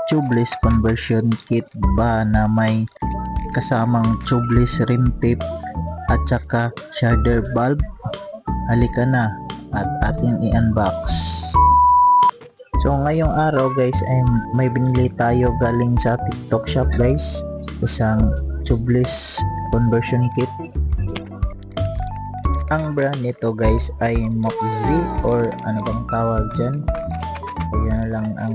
tubeless conversion kit ba na may kasamang tubeless rim tape at saka shader bulb? Halika na at ating i-unbox. So ngayong araw guys ay may binili tayo galing sa TikTok shop guys, isang tubeless conversion kit. Ang brand nito guys ay Moxie or ano bang tawag dyan. Kaya na lang ang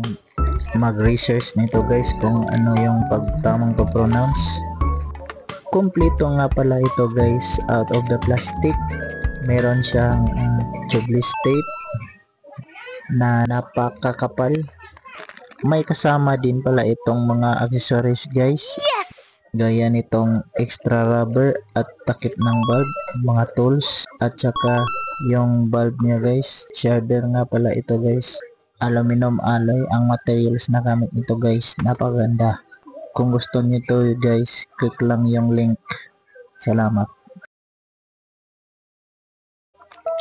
mag-research nito guys kung ano yung pagtamang to-pronounce. Kompleto nga pala ito guys, out of the plastic. Meron siyang tubeless tape na napakakapal. May kasama din pala itong mga accessories guys. Gaya nitong extra rubber at takip ng bulb, mga tools, at saka yung bulb niya guys. Shader nga pala ito guys. Aluminum alloy ang materials na gamit nito guys. Napaganda. Kung gusto nyo to guys, click lang yung link. Salamat.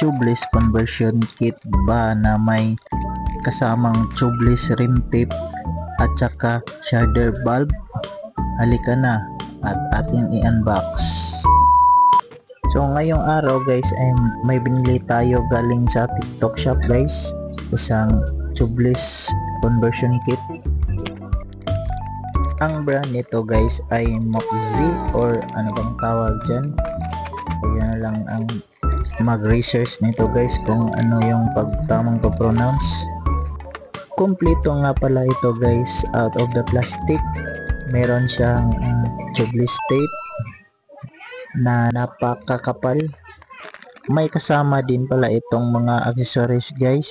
Tubeless conversion kit ba na may kasamang tubeless rim tape at saka shader bulb? Halika na at ating i-unbox. So ngayong araw guys ay may binili tayo galing sa TikTok shop guys, isang tubeless conversion kit. Ang brand nito guys ay Moxie or ano bang tawag dyan. Kaya na lang ang mag-research nito guys kung ano yung pagtamang to-pronounce. Kompleto nga pala ito guys, out of the plastic. Meron siyang tubeless tape na napakakapal. May kasama din pala itong mga accessories guys.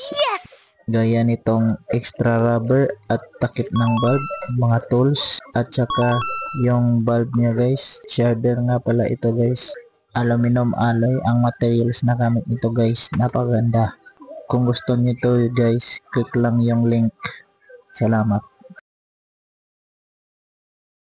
Gaya nitong extra rubber at takip ng bulb, mga tools, at saka yung bulb niya guys. Shader nga pala ito guys. Aluminum alloy ang materials na gamit nito guys. Napaganda. Kung gusto nyo to guys, click lang yung link. Salamat.